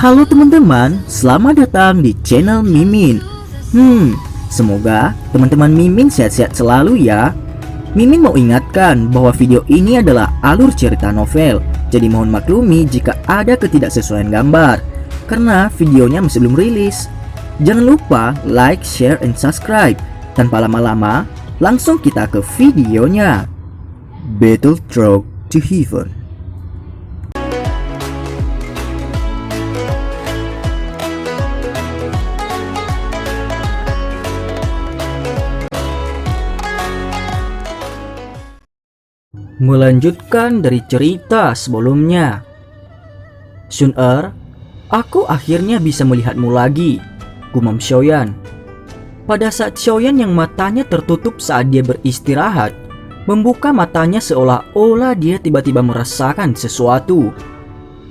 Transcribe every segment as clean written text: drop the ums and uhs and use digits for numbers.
Halo teman-teman, selamat datang di channel Mimin. Semoga teman-teman Mimin sehat-sehat selalu ya. Mimin mau ingatkan bahwa video ini adalah alur cerita novel, jadi mohon maklumi jika ada ketidaksesuaian gambar, karena videonya masih belum rilis. Jangan lupa like, share, and subscribe. Tanpa lama-lama, langsung kita ke videonya. Battle Road to Heaven. Melanjutkan dari cerita sebelumnya. Sun-er, aku akhirnya bisa melihatmu lagi, gumam Xiaoyan. Pada saat Xiaoyan yang matanya tertutup saat dia beristirahat, membuka matanya seolah-olah dia tiba-tiba merasakan sesuatu.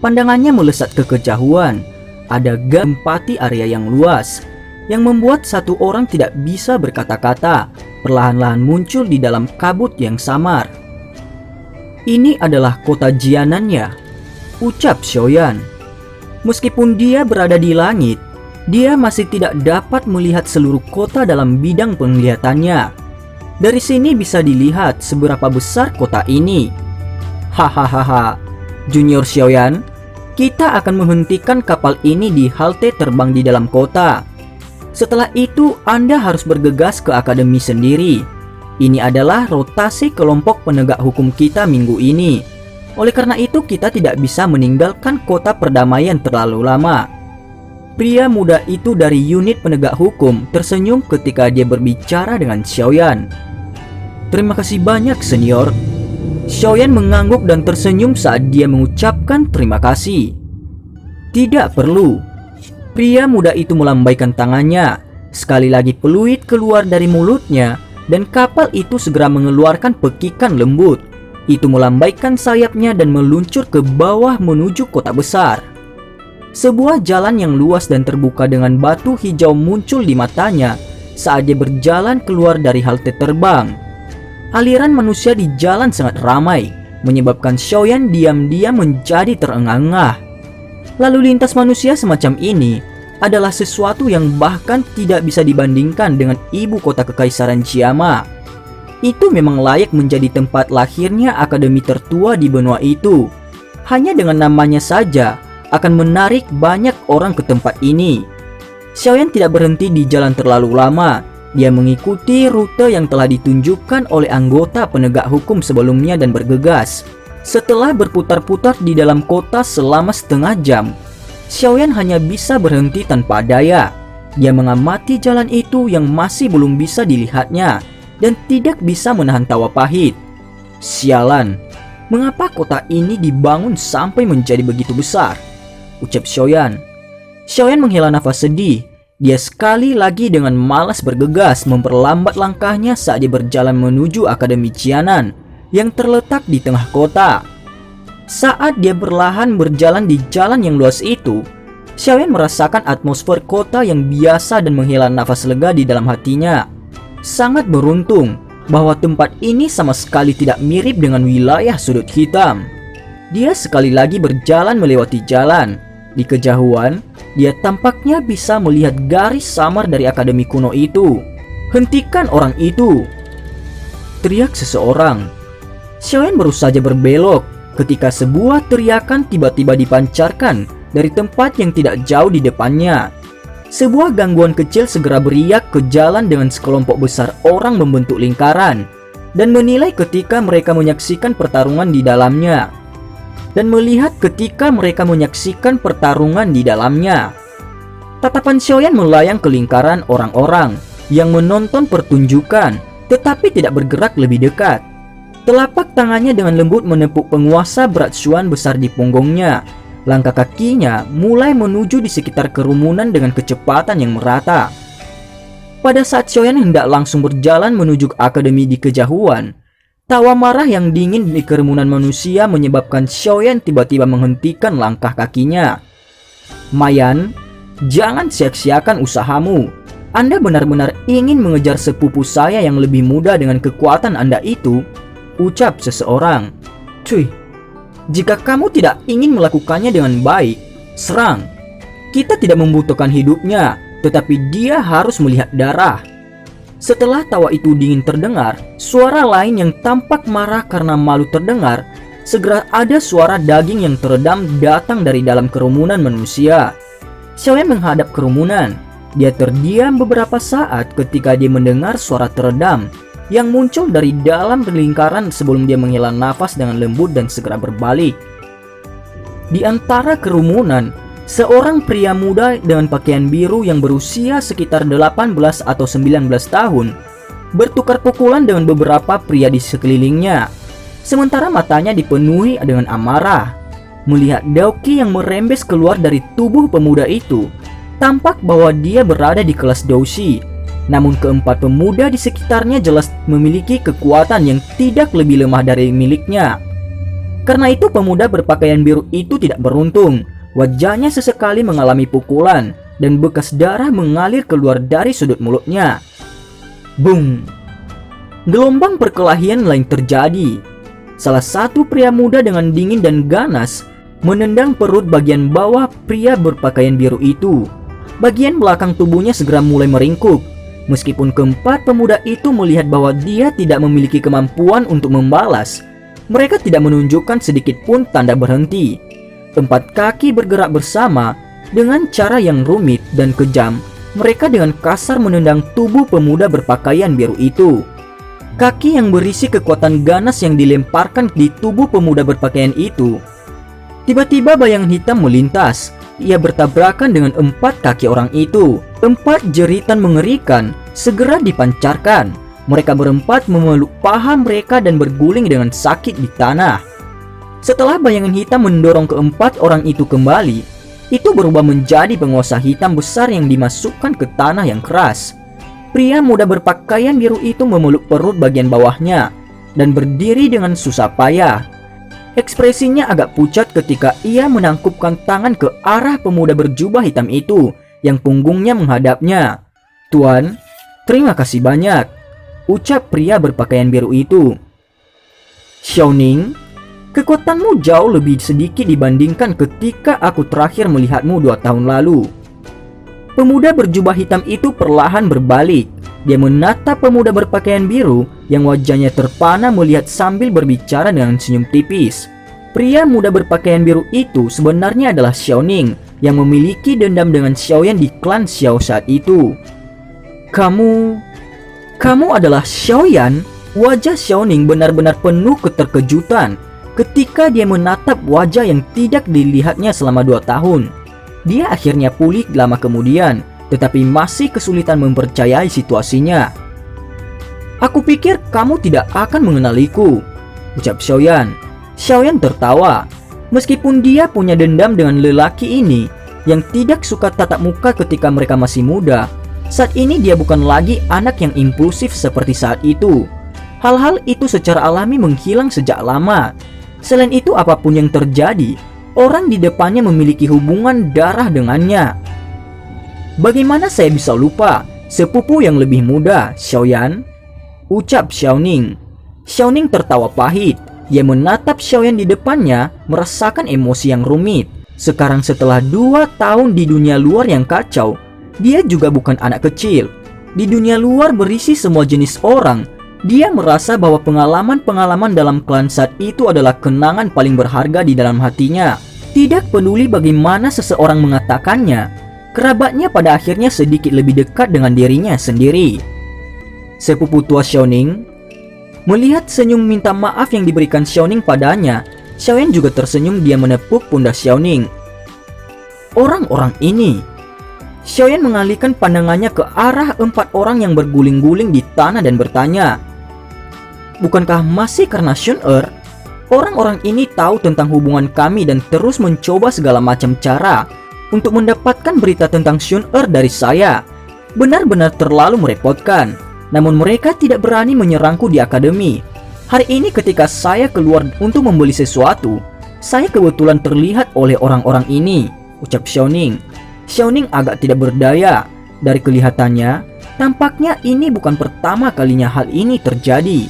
Pandangannya melesat ke kejauhan. Ada empati area yang luas, yang membuat satu orang tidak bisa berkata-kata, perlahan-lahan muncul di dalam kabut yang samar. Ini adalah kota Jianannya, ucap Xiaoyan. Meskipun dia berada di langit, dia masih tidak dapat melihat seluruh kota dalam bidang penglihatannya. Dari sini bisa dilihat seberapa besar kota ini. Hahaha, Junior Xiaoyan, kita akan menghentikan kapal ini di halte terbang di dalam kota. Setelah itu, Anda harus bergegas ke akademi sendiri. Ini adalah rotasi kelompok penegak hukum kita minggu ini. Oleh karena itu kita tidak bisa meninggalkan kota perdamaian terlalu lama. Pria muda itu dari unit penegak hukum tersenyum ketika dia berbicara dengan Xiaoyan. Terima kasih banyak senior. Xiaoyan mengangguk dan tersenyum saat dia mengucapkan terima kasih. Tidak perlu. Pria muda itu melambaikan tangannya. Sekali lagi peluit keluar dari mulutnya, dan kapal itu segera mengeluarkan pekikan lembut. Itu melambaikan sayapnya dan meluncur ke bawah menuju kota besar. Sebuah jalan yang luas dan terbuka dengan batu hijau muncul di matanya saat dia berjalan keluar dari halte terbang. Aliran manusia di jalan sangat ramai, menyebabkan Xiaoyan diam-diam menjadi terengah-engah. Lalu lintas manusia semacam ini adalah sesuatu yang bahkan tidak bisa dibandingkan dengan ibu kota kekaisaran Jiama. Itu memang layak menjadi tempat lahirnya akademi tertua di benua itu. Hanya dengan namanya saja akan menarik banyak orang ke tempat ini. Xiaoyan tidak berhenti di jalan terlalu lama. Dia mengikuti rute yang telah ditunjukkan oleh anggota penegak hukum sebelumnya dan bergegas. Setelah berputar-putar di dalam kota selama setengah jam, Xiaoyan hanya bisa berhenti tanpa daya. Dia mengamati jalan itu yang masih belum bisa dilihatnya dan tidak bisa menahan tawa pahit. Sialan, mengapa kota ini dibangun sampai menjadi begitu besar? Ucap Xiaoyan. Xiaoyan menghela nafas sedih. Dia sekali lagi dengan malas bergegas memperlambat langkahnya saat dia berjalan menuju Akademi Jianan yang terletak di tengah kota. Saat dia perlahan berjalan di jalan yang luas itu, Xiaoyan merasakan atmosfer kota yang biasa dan menghela nafas lega di dalam hatinya. Sangat beruntung bahwa tempat ini sama sekali tidak mirip dengan wilayah sudut hitam. Dia sekali lagi berjalan melewati jalan. Di kejauhan, dia tampaknya bisa melihat garis samar dari akademi kuno itu. Hentikan orang itu! Teriak seseorang. Xiaoyan baru saja berbelok ketika sebuah teriakan tiba-tiba dipancarkan dari tempat yang tidak jauh di depannya. Sebuah gangguan kecil segera beriak ke jalan dengan sekelompok besar orang membentuk lingkaran dan menilai ketika mereka menyaksikan pertarungan di dalamnya. Tatapan Xiaoyan melayang ke lingkaran orang-orang yang menonton pertunjukan tetapi tidak bergerak lebih dekat. Telapak tangannya dengan lembut menepuk penguasa berat Xuan besar di punggungnya. Langkah kakinya mulai menuju di sekitar kerumunan dengan kecepatan yang merata. Pada saat Xiaoyan hendak langsung berjalan menuju akademi di kejauhan, tawa marah yang dingin di kerumunan manusia menyebabkan Xiaoyan tiba-tiba menghentikan langkah kakinya. Mayan, jangan sia-siakan usahamu. Anda benar-benar ingin mengejar sepupu saya yang lebih muda dengan kekuatan Anda itu? Ucap seseorang. Cuy, jika kamu tidak ingin melakukannya dengan baik, serang. Kita tidak membutuhkan hidupnya, tetapi dia harus melihat darah. Setelah tawa itu dingin terdengar, suara lain yang tampak marah karena malu terdengar. Segera ada suara daging yang teredam datang dari dalam kerumunan manusia. Xiaoyan menghadap kerumunan. Dia terdiam beberapa saat ketika dia mendengar suara teredam yang muncul dari dalam lingkaran sebelum dia menghela nafas dengan lembut dan segera berbalik. Di antara kerumunan, seorang pria muda dengan pakaian biru yang berusia sekitar 18 atau 19 tahun bertukar pukulan dengan beberapa pria di sekelilingnya. Sementara matanya dipenuhi dengan amarah. Melihat Daoqi yang merembes keluar dari tubuh pemuda itu, tampak bahwa dia berada di kelas Doushi. Namun keempat pemuda di sekitarnya jelas memiliki kekuatan yang tidak lebih lemah dari miliknya. Karena itu pemuda berpakaian biru itu tidak beruntung. Wajahnya sesekali mengalami pukulan dan bekas darah mengalir keluar dari sudut mulutnya. Boom! Gelombang perkelahian lain terjadi. Salah satu pria muda dengan dingin dan ganas menendang perut bagian bawah pria berpakaian biru itu. Bagian belakang tubuhnya segera mulai meringkuk. Meskipun keempat pemuda itu melihat bahwa dia tidak memiliki kemampuan untuk membalas, mereka tidak menunjukkan sedikit pun tanda berhenti. Empat kaki bergerak bersama dengan cara yang rumit dan kejam. Mereka dengan kasar menendang tubuh pemuda berpakaian biru itu. Kaki yang berisi kekuatan ganas yang dilemparkan di tubuh pemuda berpakaian itu. Tiba-tiba bayangan hitam melintas. Ia bertabrakan dengan empat kaki orang itu. Empat jeritan mengerikan segera dipancarkan. Mereka berempat memeluk paha mereka dan berguling dengan sakit di tanah. Setelah bayangan hitam mendorong keempat orang itu kembali, itu berubah menjadi penguasa hitam besar yang dimasukkan ke tanah yang keras. Pria muda berpakaian biru itu memeluk perut bagian bawahnya dan berdiri dengan susah payah. Ekspresinya agak pucat ketika ia menangkupkan tangan ke arah pemuda berjubah hitam itu yang punggungnya menghadapnya. "Tuan, terima kasih banyak," ucap pria berpakaian biru itu. "Xiaoning, kekuatanmu jauh lebih sedikit dibandingkan ketika aku terakhir melihatmu 2 tahun lalu." Pemuda berjubah hitam itu perlahan berbalik. Dia menatap pemuda berpakaian biru yang wajahnya terpana melihat sambil berbicara dengan senyum tipis. Pria muda berpakaian biru itu sebenarnya adalah Xiaoning yang memiliki dendam dengan Xiaoyan di klan Xiao saat itu. Kamu adalah Xiaoyan?" Wajah Xiaoning benar-benar penuh keterkejutan ketika dia menatap wajah yang tidak dilihatnya selama 2 tahun. Dia akhirnya pulih lama kemudian, tetapi masih kesulitan mempercayai situasinya. "Aku pikir kamu tidak akan mengenaliku," ucap Xiaoyan. Xiaoyan tertawa. Meskipun dia punya dendam dengan lelaki ini yang tidak suka tatap muka ketika mereka masih muda, saat ini dia bukan lagi anak yang impulsif seperti saat itu. Hal-hal itu secara alami menghilang sejak lama. Selain itu, apapun yang terjadi, orang di depannya memiliki hubungan darah dengannya. "Bagaimana saya bisa lupa sepupu yang lebih muda, Xiaoyan?" ucap Xiaoning. Xiaoning tertawa pahit. Dia menatap Xiaoyan di depannya, merasakan emosi yang rumit. Sekarang setelah 2 tahun di dunia luar yang kacau, dia juga bukan anak kecil. Di dunia luar berisi semua jenis orang. Dia merasa bahwa pengalaman-pengalaman dalam klan saat itu adalah kenangan paling berharga di dalam hatinya. Tidak peduli bagaimana seseorang mengatakannya, kerabatnya pada akhirnya sedikit lebih dekat dengan dirinya sendiri. Sepupu tua Xiaoning melihat senyum minta maaf yang diberikan Xiaoning padanya. Xiaoyan juga tersenyum. Dia menepuk pundak Xiaoning. "Orang-orang ini." Xiaoyan mengalihkan pandangannya ke arah 4 orang yang berguling-guling di tanah dan bertanya, "Bukankah masih karena Shun-Er? Orang-orang ini tahu tentang hubungan kami dan terus mencoba segala macam cara untuk mendapatkan berita tentang Shun-Er dari saya. Benar-benar terlalu merepotkan. Namun mereka tidak berani menyerangku di akademi. Hari ini ketika saya keluar untuk membeli sesuatu, saya kebetulan terlihat oleh orang-orang ini," ucap Xiaoning. Xiaoning agak tidak berdaya. Dari kelihatannya, tampaknya ini bukan pertama kalinya hal ini terjadi.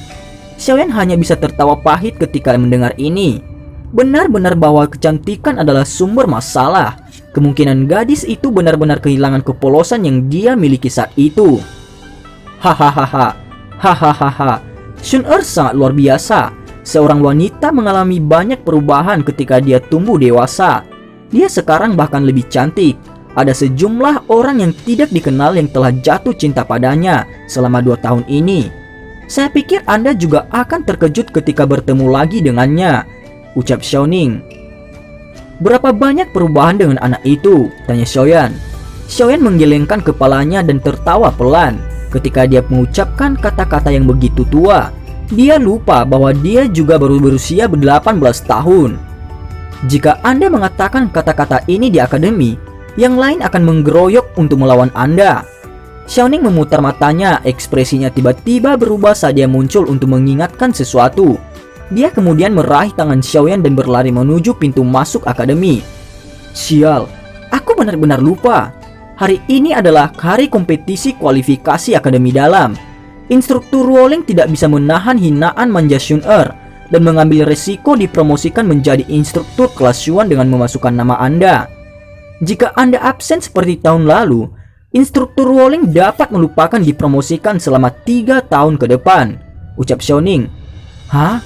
Xiaoyan hanya bisa tertawa pahit ketika mendengar ini. Benar-benar bahwa kecantikan adalah sumber masalah. Kemungkinan gadis itu benar-benar kehilangan kepolosan yang dia miliki saat itu. Hahaha, hahaha. Sun-er sangat luar biasa. Seorang wanita mengalami banyak perubahan ketika dia tumbuh dewasa. Dia sekarang bahkan lebih cantik. Ada sejumlah orang yang tidak dikenal yang telah jatuh cinta padanya selama 2 tahun ini. Saya pikir Anda juga akan terkejut ketika bertemu lagi dengannya, ucap Xiaoning. Berapa banyak perubahan dengan anak itu? Tanya Xiaoyan. Xiaoyan menggelengkan kepalanya dan tertawa pelan ketika dia mengucapkan kata-kata yang begitu tua. Dia lupa bahwa dia juga baru berusia 18 tahun. Jika Anda mengatakan kata-kata ini di akademi, yang lain akan menggeroyok untuk melawan Anda. Xiaoning memutar matanya, ekspresinya tiba-tiba berubah saat dia muncul untuk mengingatkan sesuatu. Dia kemudian meraih tangan Xiaoyan dan berlari menuju pintu masuk akademi. Sial, aku benar-benar lupa. Hari ini adalah hari kompetisi kualifikasi akademi dalam. Instruktur Rowling tidak bisa menahan hinaan manja Sun-er dan mengambil resiko dipromosikan menjadi instruktur kelas Yuan dengan memasukkan nama Anda. Jika Anda absen seperti tahun lalu, Instruktur Rowling dapat melupakan dipromosikan selama 3 tahun ke depan, ucap Xiaoning. Hah?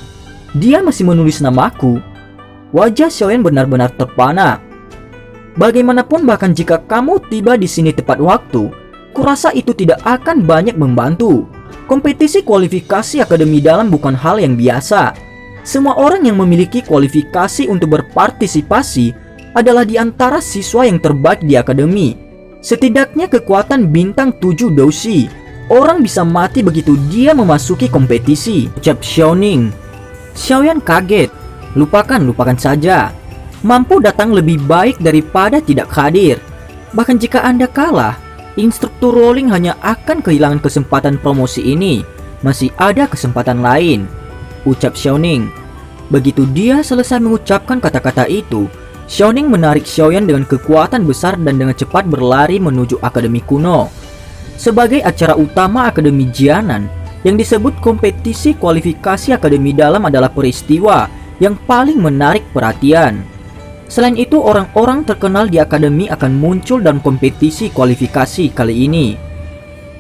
Dia masih menulis namaku? Wajah Xiaoyan benar-benar terpana. Bagaimanapun bahkan jika kamu tiba di sini tepat waktu, kurasa itu tidak akan banyak membantu. Kompetisi kualifikasi akademi dalam bukan hal yang biasa. Semua orang yang memiliki kualifikasi untuk berpartisipasi adalah di antara siswa yang terbaik di akademi. Setidaknya kekuatan bintang 7 Doushi. Orang bisa mati begitu dia memasuki kompetisi, ucap Xiaoning. Xiaoyan kaget. Lupakan saja. Mampu datang lebih baik daripada tidak hadir. Bahkan jika Anda kalah, Instruktur Rowling hanya akan kehilangan kesempatan promosi ini. Masih ada kesempatan lain, ucap Xiaoning. Begitu dia selesai mengucapkan kata-kata itu, Xiaoning menarik Xiaoyan dengan kekuatan besar dan dengan cepat berlari menuju akademi kuno. Sebagai acara utama akademi Jianan, yang disebut kompetisi kualifikasi akademi dalam adalah peristiwa yang paling menarik perhatian. Selain itu, orang-orang terkenal di akademi akan muncul dalam kompetisi kualifikasi kali ini.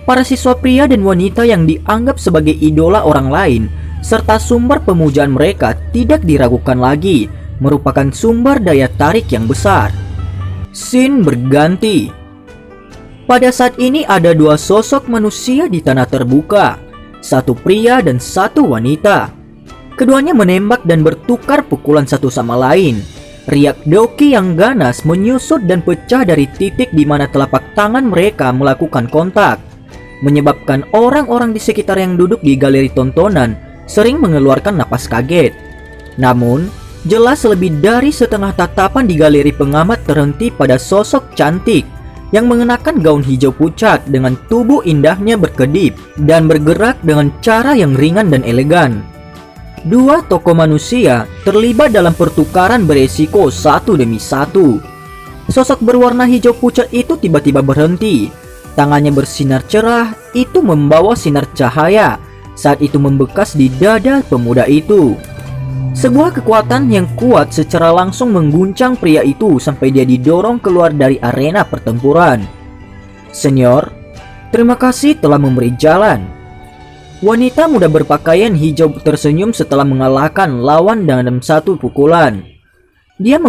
Para siswa pria dan wanita yang dianggap sebagai idola orang lain, serta sumber pemujaan mereka tidak diragukan lagi, merupakan sumber daya tarik yang besar. Scene berganti. Pada saat ini ada 2 sosok manusia di tanah terbuka, satu pria dan satu wanita. Keduanya menembak dan bertukar pukulan satu sama lain. Riak Doki yang ganas menyusut dan pecah dari titik di mana telapak tangan mereka melakukan kontak, menyebabkan orang-orang di sekitar yang duduk di galeri tontonan sering mengeluarkan napas kaget. Namun, jelas lebih dari setengah tatapan di galeri pengamat terhenti pada sosok cantik yang mengenakan gaun hijau pucat dengan tubuh indahnya berkedip dan bergerak dengan cara yang ringan dan elegan. 2 tokoh manusia terlibat dalam pertukaran beresiko satu demi satu. Sosok berwarna hijau pucat itu tiba-tiba berhenti. Tangannya bersinar cerah, itu membawa sinar cahaya. Saat itu membekas di dada pemuda itu. Sebuah kekuatan yang kuat secara langsung mengguncang pria itu sampai dia didorong keluar dari arena pertempuran. Senior, terima kasih telah memberi jalan. Wanita muda berpakaian hijau tersenyum setelah mengalahkan lawan dalam satu pukulan. Dia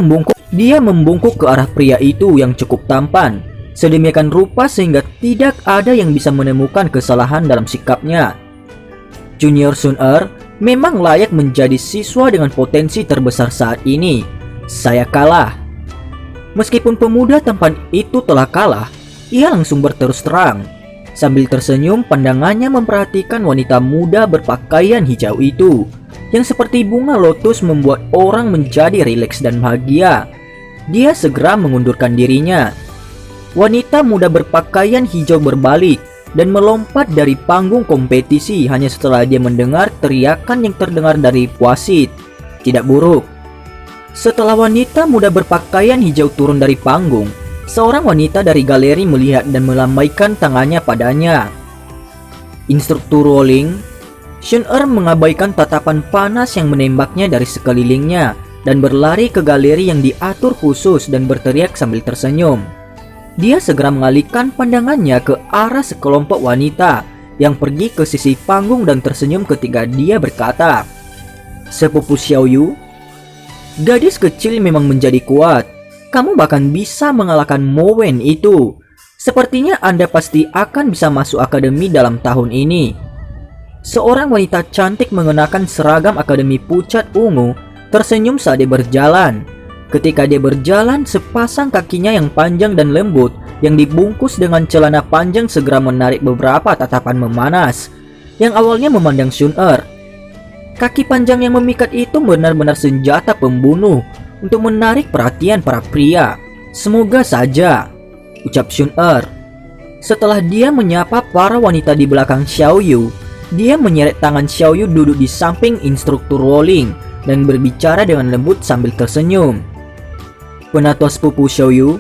membungkuk ke arah pria itu yang cukup tampan, sedemikian rupa sehingga tidak ada yang bisa menemukan kesalahan dalam sikapnya. Junior Sun-er memang layak menjadi siswa dengan potensi terbesar saat ini. Saya kalah. Meskipun pemuda tampan itu telah kalah, ia langsung berterus terang. Sambil tersenyum, pandangannya memperhatikan wanita muda berpakaian hijau itu, yang seperti bunga lotus membuat orang menjadi rileks dan bahagia. Dia segera mengundurkan dirinya. Wanita muda berpakaian hijau berbalik dan melompat dari panggung kompetisi hanya setelah dia mendengar teriakan yang terdengar dari wasit. Tidak buruk. Setelah wanita muda berpakaian hijau turun dari panggung, seorang wanita dari galeri melihat dan melambaikan tangannya padanya. Instruktur Rowling, Sun-er mengabaikan tatapan panas yang menembaknya dari sekelilingnya dan berlari ke galeri yang diatur khusus dan berteriak sambil tersenyum. Dia segera mengalihkan pandangannya ke arah sekelompok wanita yang pergi ke sisi panggung dan tersenyum ketika dia berkata, "Sepupu Xiaoyu, gadis kecil memang menjadi kuat. Kamu bahkan bisa mengalahkan Mo Wen itu. Sepertinya Anda pasti akan bisa masuk akademi dalam tahun ini." Seorang wanita cantik mengenakan seragam akademi pucat ungu tersenyum saat dia berjalan. Ketika dia berjalan, sepasang kakinya yang panjang dan lembut yang dibungkus dengan celana panjang segera menarik beberapa tatapan memanas yang awalnya memandang Shun-er. Kaki panjang yang memikat itu benar-benar senjata pembunuh untuk menarik perhatian para pria. "Semoga saja," ucap Shun-er. Setelah dia menyapa para wanita di belakang Xiaoyu, dia menyeret tangan Xiaoyu duduk di samping instruktur rolling dan berbicara dengan lembut sambil tersenyum. "Penatua sepupu Xiaoyu,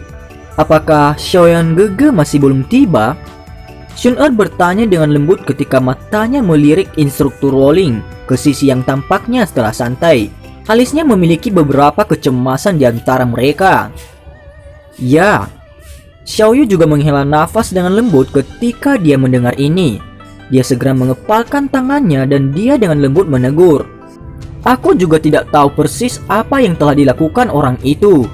apakah Xiaoyan Gege masih belum tiba?" Shun-er bertanya dengan lembut ketika matanya melirik instruktur rolling ke sisi yang tampaknya setelah santai. Alisnya memiliki beberapa kecemasan di antara mereka. "Ya." Xiaoyu juga menghela nafas dengan lembut ketika dia mendengar ini. Dia segera mengepalkan tangannya dan dia dengan lembut menegur, "Aku juga tidak tahu persis apa yang telah dilakukan orang itu.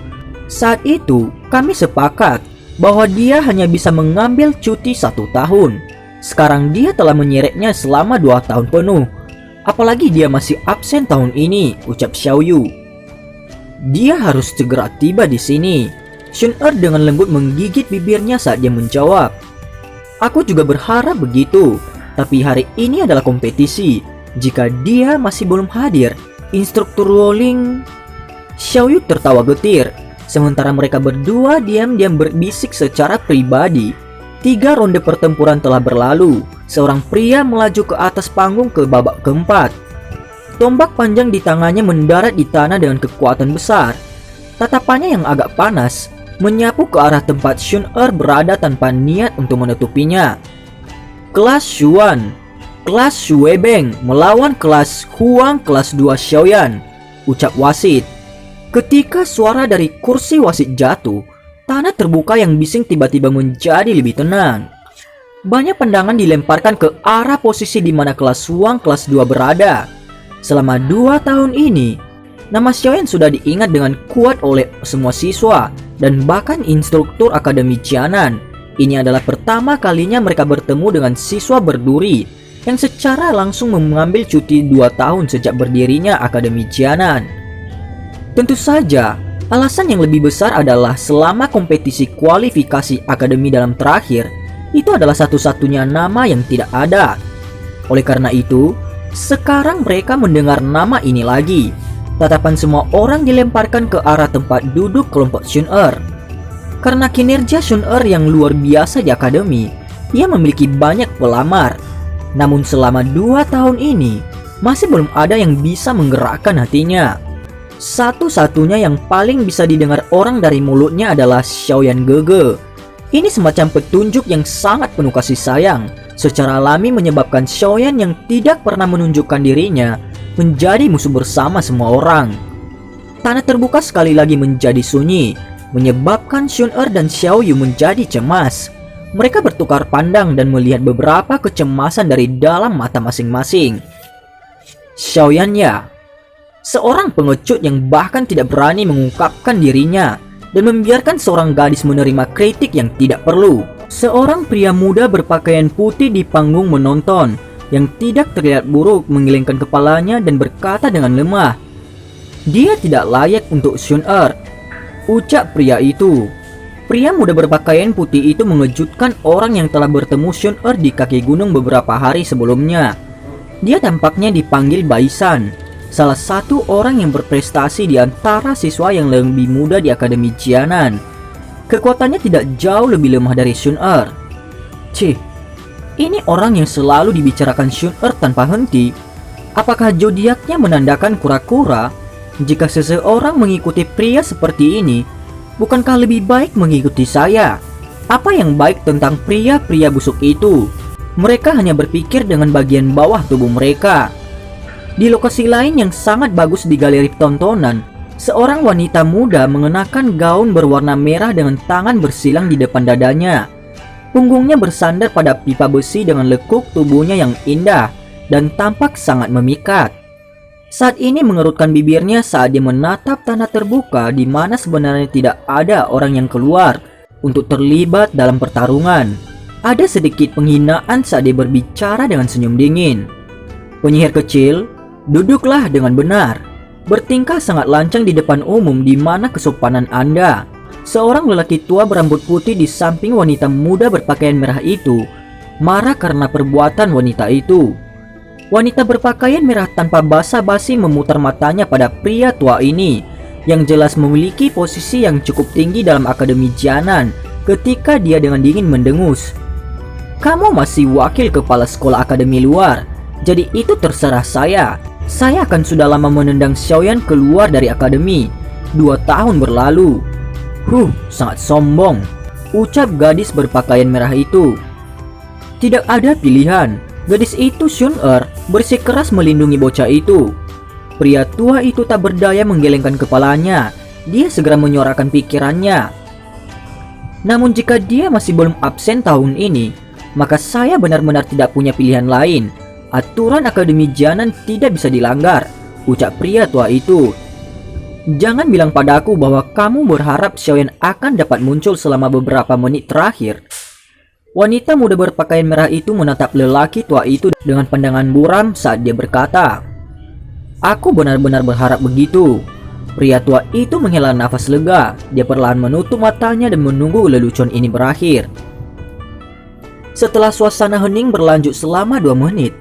Saat itu, kami sepakat bahwa dia hanya bisa mengambil cuti 1 tahun. Sekarang dia telah menyeretnya selama 2 tahun penuh. Apalagi dia masih absen tahun ini," ucap Xiaoyu. "Dia harus segera tiba di sini." Shun-er dengan lembut menggigit bibirnya saat dia menjawab, "Aku juga berharap begitu, tapi hari ini adalah kompetisi. Jika dia masih belum hadir, instruktur rolling..." Xiaoyu tertawa getir. Sementara mereka berdua diam-diam berbisik secara pribadi. 3 ronde pertempuran telah berlalu. Seorang pria melaju ke atas panggung ke babak keempat. Tombak panjang di tangannya mendarat di tanah dengan kekuatan besar. Tatapannya yang agak panas menyapu ke arah tempat Shun-er berada tanpa niat untuk menutupinya. "Kelas Xuan, kelas Xuebeng melawan kelas Huang kelas 2 Xiaoyan," ucap wasit. Ketika suara dari kursi wasit jatuh, tanah terbuka yang bising tiba-tiba menjadi lebih tenang. Banyak pandangan dilemparkan ke arah posisi di mana kelas Huang kelas 2 berada. Selama 2 tahun ini, nama Xiaoyan sudah diingat dengan kuat oleh semua siswa dan bahkan instruktur Akademi Jianan. Ini adalah pertama kalinya mereka bertemu dengan siswa berduri yang secara langsung mengambil cuti 2 tahun sejak berdirinya Akademi Jianan. Tentu saja, alasan yang lebih besar adalah selama kompetisi kualifikasi akademi dalam terakhir, itu adalah satu-satunya nama yang tidak ada. Oleh karena itu, sekarang mereka mendengar nama ini lagi. Tatapan semua orang dilemparkan ke arah tempat duduk kelompok Shun-er. Karena kinerja Shun-er yang luar biasa di akademi, ia memiliki banyak pelamar. Namun selama 2 tahun ini, masih belum ada yang bisa menggerakkan hatinya. Satu-satunya yang paling bisa didengar orang dari mulutnya adalah Xiaoyan Gege. Ini semacam petunjuk yang sangat penuh kasih sayang. Secara alami menyebabkan Xiaoyan yang tidak pernah menunjukkan dirinya menjadi musuh bersama semua orang. Tanah terbuka sekali lagi menjadi sunyi, menyebabkan Shun-er dan Xiaoyu menjadi cemas. Mereka bertukar pandang dan melihat beberapa kecemasan dari dalam mata masing-masing. Xiaoyan ya, seorang pengecut yang bahkan tidak berani mengungkapkan dirinya dan membiarkan seorang gadis menerima kritik yang tidak perlu. Seorang pria muda berpakaian putih di panggung menonton yang tidak terlihat buruk menggelengkan kepalanya dan berkata dengan lemah, "Dia tidak layak untuk Shun-er," ucap pria itu. Pria muda berpakaian putih itu mengejutkan orang yang telah bertemu Shun-er di kaki gunung beberapa hari sebelumnya. Dia tampaknya dipanggil Baisan, salah satu orang yang berprestasi di antara siswa yang lebih muda di Akademi Jianan. Kekuatannya tidak jauh lebih lemah dari Shun-er. Cih, ini orang yang selalu dibicarakan Shun-er tanpa henti. Apakah zodiaknya menandakan kura-kura? Jika seseorang mengikuti pria seperti ini, bukankah lebih baik mengikuti saya? Apa yang baik tentang pria-pria busuk itu? Mereka hanya berpikir dengan bagian bawah tubuh mereka. Di lokasi lain yang sangat bagus di galeri tontonan, Seorang wanita muda mengenakan gaun berwarna merah dengan tangan bersilang di depan dadanya. Punggungnya bersandar pada pipa besi dengan lekuk tubuhnya yang indah dan tampak sangat memikat. Saat ini mengerutkan bibirnya saat dia menatap tanah terbuka di mana sebenarnya tidak ada orang yang keluar untuk terlibat dalam pertarungan. Ada sedikit penghinaan saat dia berbicara dengan senyum dingin. Penyihir kecil, duduklah dengan benar. Bertingkah sangat lancang di depan umum di mana kesopanan Anda. Seorang lelaki tua berambut putih di samping wanita muda berpakaian merah itu marah karena perbuatan wanita itu. Wanita berpakaian merah tanpa basa-basi memutar matanya pada pria tua ini yang jelas memiliki posisi yang cukup tinggi dalam Akademi Jianan ketika dia dengan dingin mendengus. Kamu masih wakil kepala sekolah akademi luar, jadi itu terserah saya. Saya akan sudah lama menendang Xiaoyan keluar dari akademi. 2 tahun berlalu. Sangat sombong, ucap gadis berpakaian merah itu. Tidak ada pilihan. Gadis itu Shun-er bersikeras melindungi bocah itu. Pria tua itu tak berdaya menggelengkan kepalanya. Dia segera menyuarakan pikirannya. Namun jika dia masih belum absen tahun ini, maka saya benar-benar tidak punya pilihan lain. Aturan Akademi Jianan tidak bisa dilanggar, ucap pria tua itu. Jangan bilang padaku bahwa kamu berharap Xiaoyan akan dapat muncul selama beberapa menit terakhir. Wanita muda berpakaian merah itu menatap lelaki tua itu dengan pandangan buram saat dia berkata, "Aku benar-benar berharap begitu." Pria tua itu menghela nafas lega. Dia perlahan menutup matanya dan menunggu lelucon ini berakhir. Setelah suasana hening berlanjut selama 2 menit,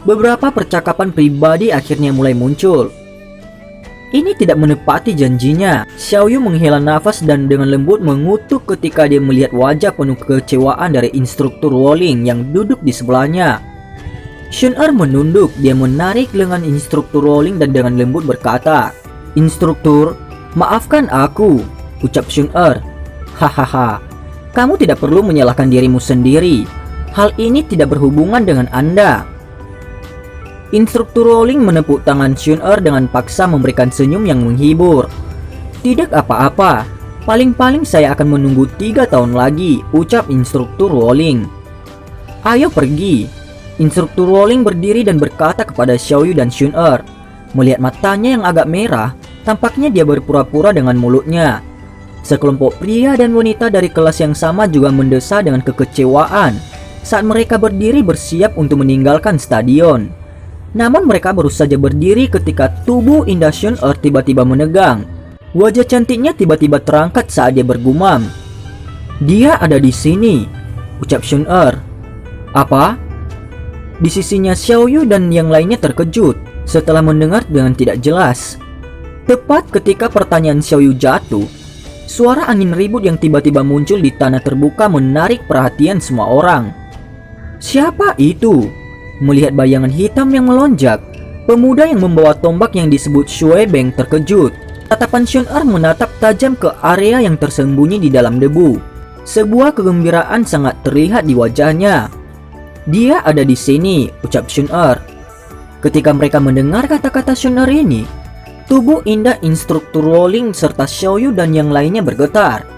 beberapa percakapan pribadi akhirnya mulai muncul. Ini tidak menepati janjinya. Xiaoyu menghela nafas dan dengan lembut mengutuk ketika dia melihat wajah penuh kekecewaan dari instruktur Wolling yang duduk di sebelahnya. Shun-er menunduk. Dia menarik lengan instruktur Wolling dan dengan lembut berkata, "Instruktur, maafkan aku," ucap Shun-er. "Hahaha, kamu tidak perlu menyalahkan dirimu sendiri. Hal ini tidak berhubungan dengan Anda." Instruktur Wolling menepuk tangan Shun-er dengan paksa memberikan senyum yang menghibur. "Tidak apa-apa, paling-paling saya akan menunggu 3 tahun lagi," ucap instruktur Wolling. "Ayo pergi." Instruktur Wolling berdiri dan berkata kepada Xiaoyu dan Shun-er. Melihat matanya yang agak merah, tampaknya dia berpura-pura dengan mulutnya. Sekelompok pria dan wanita dari kelas yang sama juga mendesah dengan kekecewaan saat mereka berdiri bersiap untuk meninggalkan stadion. Namun mereka baru saja berdiri ketika tubuh indah Shun-er tiba-tiba menegang. Wajah cantiknya tiba-tiba terangkat saat dia bergumam, "Dia ada di sini," ucap Shun-er. "Apa?" Di sisinya Xiaoyu dan yang lainnya terkejut setelah mendengar dengan tidak jelas. Tepat ketika pertanyaan Xiaoyu jatuh, suara angin ribut yang tiba-tiba muncul di tanah terbuka menarik perhatian semua orang. Siapa itu? Melihat bayangan hitam yang melonjak, pemuda yang membawa tombak yang disebut Shui Beng terkejut. Tatapan Shun-er menatap tajam ke area yang tersembunyi di dalam debu. Sebuah kegembiraan sangat terlihat di wajahnya. "Dia ada di sini," ucap Shun-er. Ketika mereka mendengar kata-kata Shun-er ini, tubuh indah instruktur Wolling serta Xiaoyu dan yang lainnya bergetar.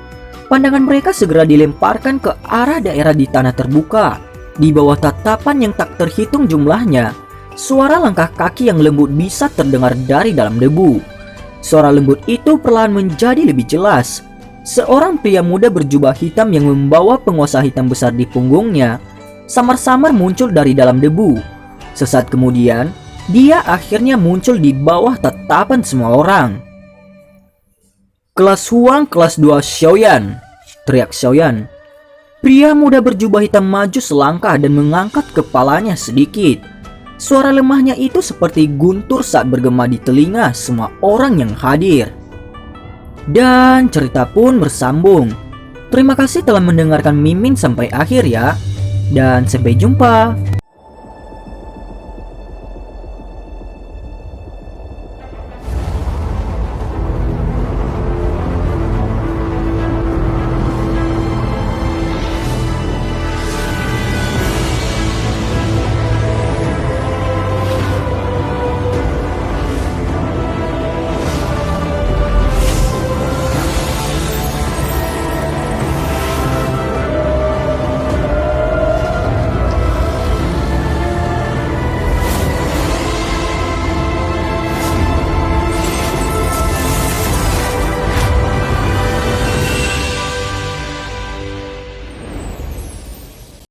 Pandangan mereka segera dilemparkan ke arah daerah di tanah terbuka. Di bawah tatapan yang tak terhitung jumlahnya, suara langkah kaki yang lembut bisa terdengar dari dalam debu. Suara lembut itu perlahan menjadi lebih jelas. Seorang pria muda berjubah hitam yang membawa penguasa hitam besar di punggungnya samar-samar muncul dari dalam debu. Sesaat kemudian, dia akhirnya muncul di bawah tatapan semua orang. "Kelas Huang, kelas 2 Xiaoyan," teriak Xiaoyan. Pria muda berjubah hitam maju selangkah dan mengangkat kepalanya sedikit. Suara lemahnya itu seperti guntur saat bergema di telinga semua orang yang hadir. Dan cerita pun bersambung. Terima kasih telah mendengarkan Mimin sampai akhir ya. Dan sampai jumpa.